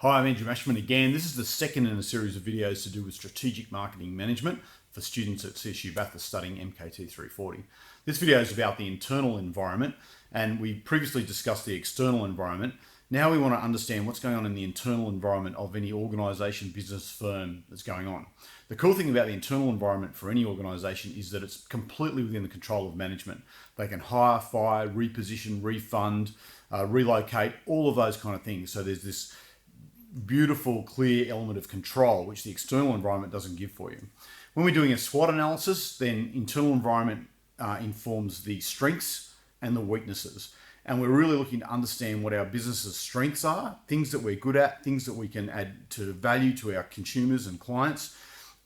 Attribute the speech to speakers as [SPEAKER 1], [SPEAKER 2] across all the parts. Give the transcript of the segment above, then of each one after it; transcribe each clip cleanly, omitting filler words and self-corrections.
[SPEAKER 1] Hi, I'm Andrew Mashman again. This is the second in a series of videos to do with strategic marketing management for students at CSU Bathurst studying MKT340. This video is about the internal environment, and we previously discussed the external environment. Now we want to understand what's going on in the internal environment of any organisation, business, firm that's going on. The cool thing about the internal environment for any organisation is that it's completely within the control of management. They can hire, fire, reposition, refund, relocate, all of those kind of things. So there's this beautiful, clear element of control, which the external environment doesn't give for you. When we're doing a SWOT analysis, then internal environment informs the strengths and the weaknesses. And we're really looking to understand what our business's strengths are, things that we're good at, things that we can add to value to our consumers and clients,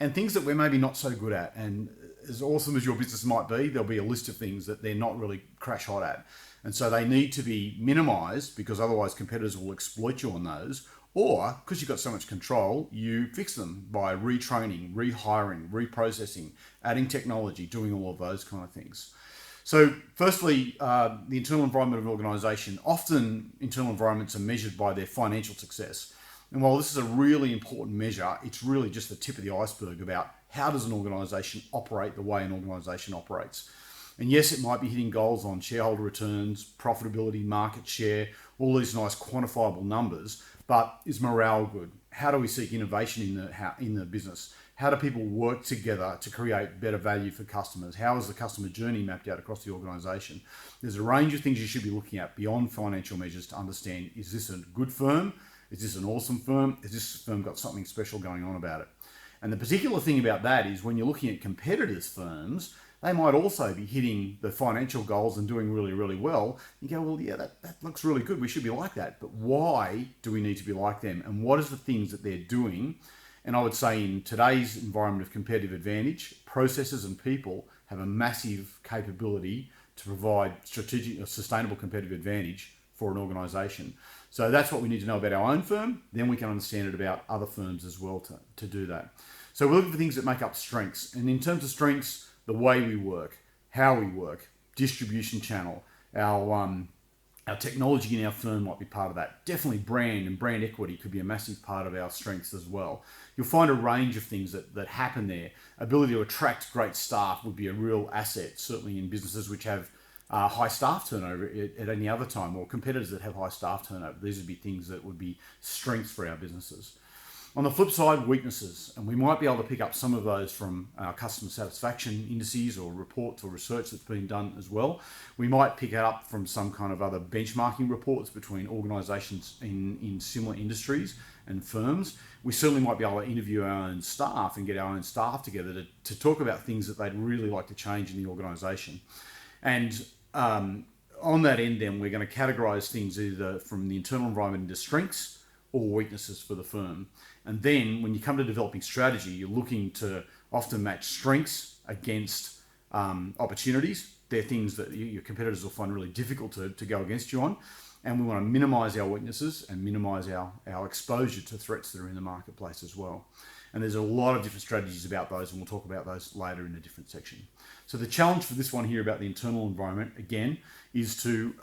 [SPEAKER 1] and things that we're maybe not so good at. And as awesome as your business might be, there'll be a list of things that they're not really crash hot at. And so they need to be minimized, because otherwise competitors will exploit you on those. Or, because you've got so much control, you fix them by retraining, rehiring, reprocessing, adding technology, doing all of those kind of things. So firstly, the internal environment of an organisation, often internal environments are measured by their financial success. And while this is a really important measure, it's really just the tip of the iceberg about how does an organisation operate the way an organisation operates. And yes, it might be hitting goals on shareholder returns, profitability, market share, all these nice quantifiable numbers, but is morale good? How do we seek innovation in the business? How do people work together to create better value for customers? How is the customer journey mapped out across the organisation? There's a range of things you should be looking at beyond financial measures to understand, is this a good firm? Is this an awesome firm? Has this firm got something special going on about it? And the particular thing about that is when you're looking at competitors' firms, they might also be hitting the financial goals and doing really, really well. You go, well, yeah, that looks really good. We should be like that. But why do we need to be like them? And what is the things that they're doing? And I would say in today's environment of competitive advantage, processes and people have a massive capability to provide strategic or sustainable competitive advantage for an organisation. So that's what we need to know about our own firm. Then we can understand it about other firms as well to do that. So we're looking for things that make up strengths. And in terms of strengths, the way we work, how we work, distribution channel, our technology in our firm might be part of that. Definitely brand and brand equity could be a massive part of our strengths as well. You'll find a range of things that happen there. Ability to attract great staff would be a real asset, certainly in businesses which have high staff turnover at any other time, or competitors that have high staff turnover. These would be things that would be strengths for our businesses. On the flip side, weaknesses, and we might be able to pick up some of those from our customer satisfaction indices or reports or research that's been done as well. We might pick it up from some kind of other benchmarking reports between organisations in similar industries and firms. We certainly might be able to interview our own staff and get our own staff together to talk about things that they'd really like to change in the organisation. And on that end, then, we're going to categorise things either from the internal environment into strengths or weaknesses for the firm. And then when you come to developing strategy, you're looking to often match strengths against opportunities. They're things that your competitors will find really difficult to go against you on. And we want to minimize our weaknesses and minimize our exposure to threats that are in the marketplace as well. And there's a lot of different strategies about those, and we'll talk about those later in a different section. So the challenge for this one here about the internal environment, again, is to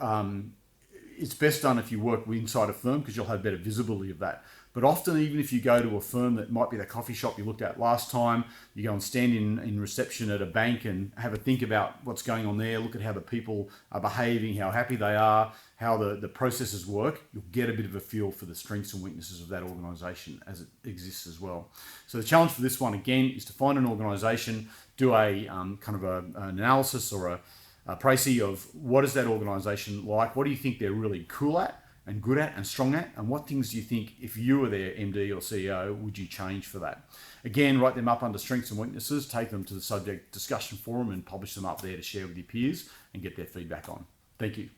[SPEAKER 1] it's best done if you work inside a firm, because you'll have better visibility of that. But often, even if you go to a firm that might be the coffee shop you looked at last time, you go and stand in reception at a bank and have a think about what's going on there, look at how the people are behaving, how happy they are, how the processes work, you'll get a bit of a feel for the strengths and weaknesses of that organisation as it exists as well. So the challenge for this one, again, is to find an organisation, do a kind of an analysis or a précis of what is that organisation like, what do you think they're really cool at and good at and strong at, and what things do you think, if you were their MD or CEO, would you change for that? Again, write them up under strengths and weaknesses, take them to the subject discussion forum and publish them up there to share with your peers and get their feedback on. Thank you.